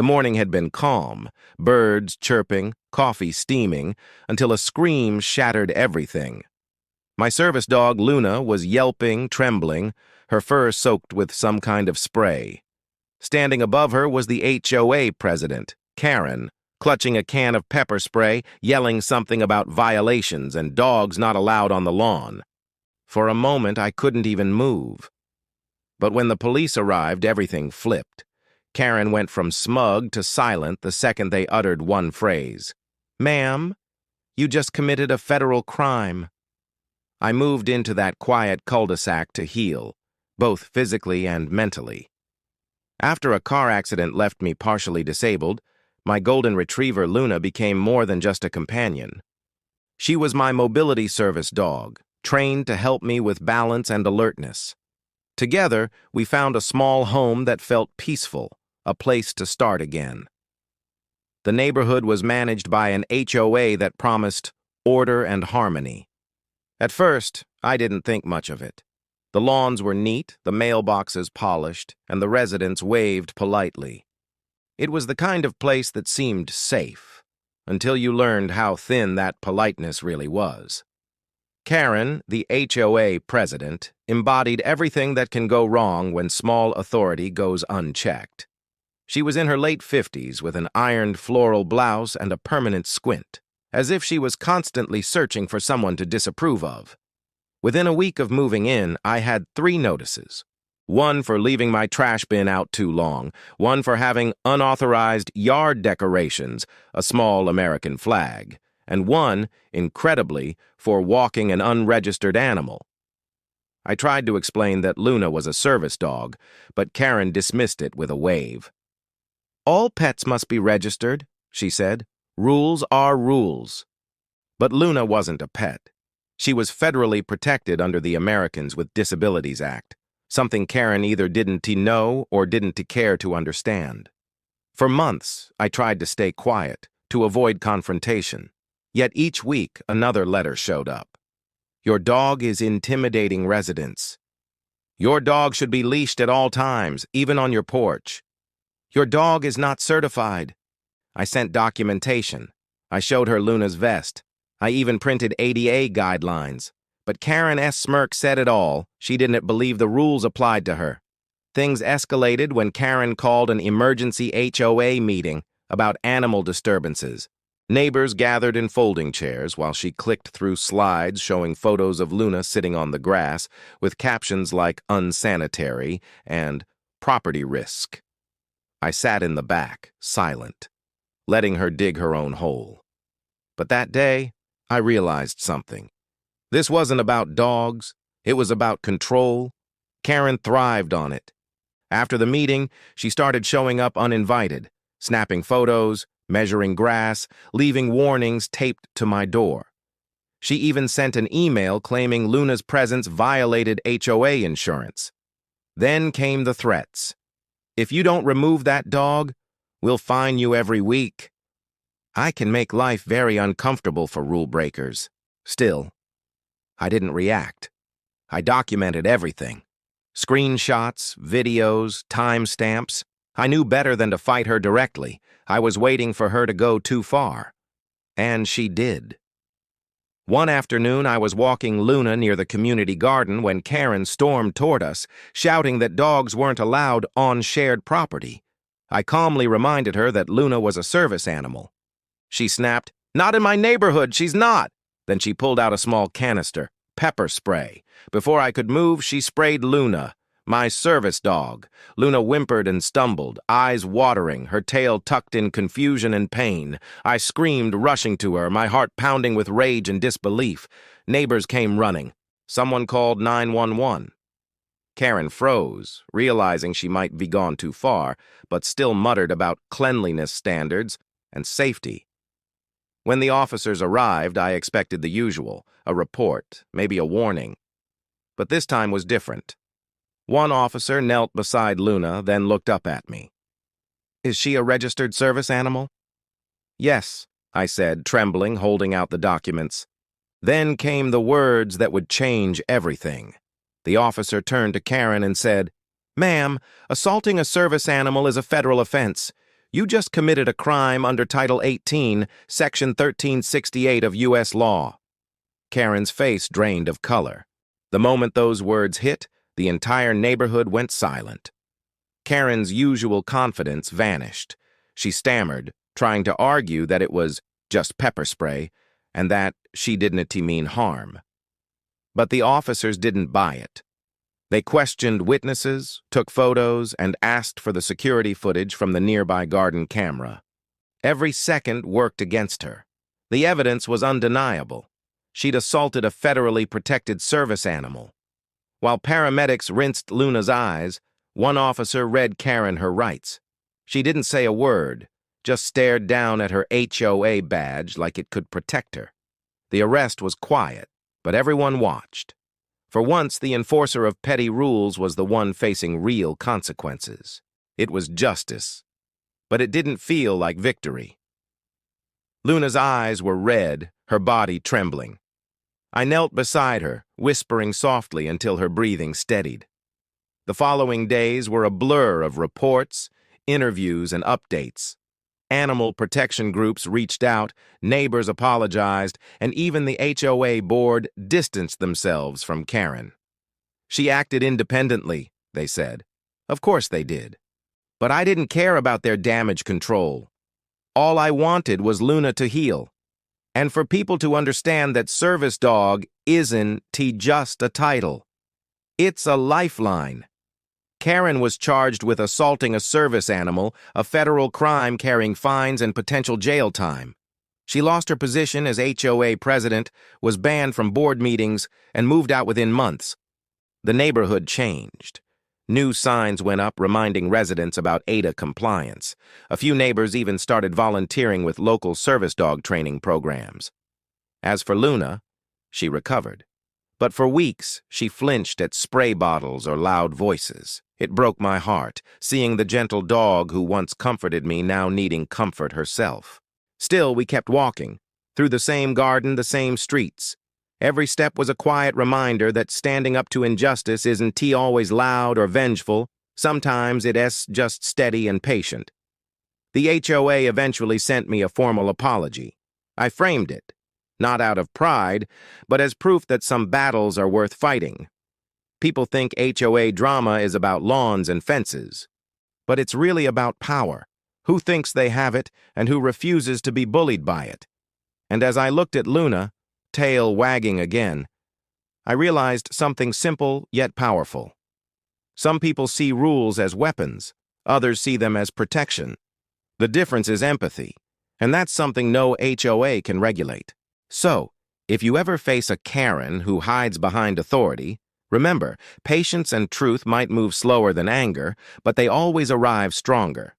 The morning had been calm, birds chirping, coffee steaming, until a scream shattered everything. My service dog, Luna, was yelping, trembling, her fur soaked with some kind of spray. Standing above her was the HOA president, Karen, clutching a can of pepper spray, yelling something about violations and dogs not allowed on the lawn. For a moment, I couldn't even move. But when the police arrived, everything flipped. Karen went from smug to silent the second they uttered one phrase. "Ma'am, you just committed a federal crime." I moved into that quiet cul-de-sac to heal, both physically and mentally. After a car accident left me partially disabled, my golden retriever Luna became more than just a companion. She was my mobility service dog, trained to help me with balance and alertness. Together, we found a small home that felt peaceful, a place to start again. The neighborhood was managed by an HOA that promised order and harmony. At first, I didn't think much of it. The lawns were neat, the mailboxes polished, and the residents waved politely. It was the kind of place that seemed safe, until you learned how thin that politeness really was. Karen, the HOA president, embodied everything that can go wrong when small authority goes unchecked. She was in her late 50s with an ironed floral blouse and a permanent squint, as if she was constantly searching for someone to disapprove of. Within a week of moving in, I had 3 notices. One for leaving my trash bin out too long, one for having unauthorized yard decorations, a small American flag, and one, incredibly, for walking an unregistered animal. I tried to explain that Luna was a service dog, but Karen dismissed it with a wave. "All pets must be registered," she said. "Rules are rules." But Luna wasn't a pet. She was federally protected under the Americans with Disabilities Act, something Karen either didn't know or didn't care to understand. For months, I tried to stay quiet, to avoid confrontation. Yet each week, another letter showed up. "Your dog is intimidating residents." "Your dog should be leashed at all times, even on your porch." "Your dog is not certified." I sent documentation. I showed her Luna's vest. I even printed ADA guidelines. But Karen S. Smirk said it all. She didn't believe the rules applied to her. Things escalated when Karen called an emergency HOA meeting about animal disturbances. Neighbors gathered in folding chairs while she clicked through slides showing photos of Luna sitting on the grass with captions like unsanitary and property risk. I sat in the back, silent, letting her dig her own hole. But that day, I realized something. This wasn't about dogs. It was about control. Karen thrived on it. After the meeting, she started showing up uninvited, snapping photos, measuring grass, leaving warnings taped to my door. She even sent an email claiming Luna's presence violated HOA insurance. Then came the threats. "If you don't remove that dog, we'll fine you every week." I can make life very uncomfortable for rule breakers. Still, I didn't react. I documented everything. Screenshots, videos, timestamps. I knew better than to fight her directly. I was waiting for her to go too far. And she did. One afternoon, I was walking Luna near the community garden when Karen stormed toward us, shouting that dogs weren't allowed on shared property. I calmly reminded her that Luna was a service animal. She snapped, "Not in my neighborhood, she's not." Then she pulled out a small canister, pepper spray. Before I could move, she sprayed Luna, my service dog. Luna whimpered and stumbled, eyes watering, her tail tucked in confusion and pain. I screamed, rushing to her, my heart pounding with rage and disbelief. Neighbors came running. Someone called 911. Karen froze, realizing she might be gone too far, but still muttered about cleanliness standards and safety. When the officers arrived, I expected the usual, a report, maybe a warning. But this time was different. One officer knelt beside Luna, then looked up at me. "Is she a registered service animal?" "Yes," I said, trembling, holding out the documents. Then came the words that would change everything. The officer turned to Karen and said, "Ma'am, assaulting a service animal is a federal offense. You just committed a crime under Title 18, Section 1368 of U.S. law. Karen's face drained of color. The moment those words hit, the entire neighborhood went silent. Karen's usual confidence vanished. She stammered, trying to argue that it was just pepper spray and that she didn't mean harm. But the officers didn't buy it. They questioned witnesses, took photos, and asked for the security footage from the nearby garden camera. Every second worked against her. The evidence was undeniable. She'd assaulted a federally protected service animal. While paramedics rinsed Luna's eyes, one officer read Karen her rights. She didn't say a word, just stared down at her HOA badge like it could protect her. The arrest was quiet, but everyone watched. For once, the enforcer of petty rules was the one facing real consequences. It was justice, but it didn't feel like victory. Luna's eyes were red, her body trembling. I knelt beside her, whispering softly until her breathing steadied. The following days were a blur of reports, interviews, and updates. Animal protection groups reached out, neighbors apologized, and even the HOA board distanced themselves from Karen. She acted independently, they said. Of course they did. But I didn't care about their damage control. All I wanted was Luna to heal, and for people to understand that service dog isn't just a title. It's a lifeline. Karen was charged with assaulting a service animal, a federal crime carrying fines and potential jail time. She lost her position as HOA president, was banned from board meetings, and moved out within months. The neighborhood changed. New signs went up reminding residents about ADA compliance. A few neighbors even started volunteering with local service dog training programs. As for Luna, she recovered. But for weeks, she flinched at spray bottles or loud voices. It broke my heart, seeing the gentle dog who once comforted me now needing comfort herself. Still, we kept walking. Through the same garden, the same streets. Every step was a quiet reminder that standing up to injustice isn't always loud or vengeful. Sometimes it's just steady and patient. The HOA eventually sent me a formal apology. I framed it, not out of pride, but as proof that some battles are worth fighting. People think HOA drama is about lawns and fences. But it's really about power, who thinks they have it and who refuses to be bullied by it. And as I looked at Luna, tail wagging again, I realized something simple yet powerful. Some people see rules as weapons, others see them as protection. The difference is empathy, and that's something no HOA can regulate. So, if you ever face a Karen who hides behind authority, remember, patience and truth might move slower than anger, but they always arrive stronger.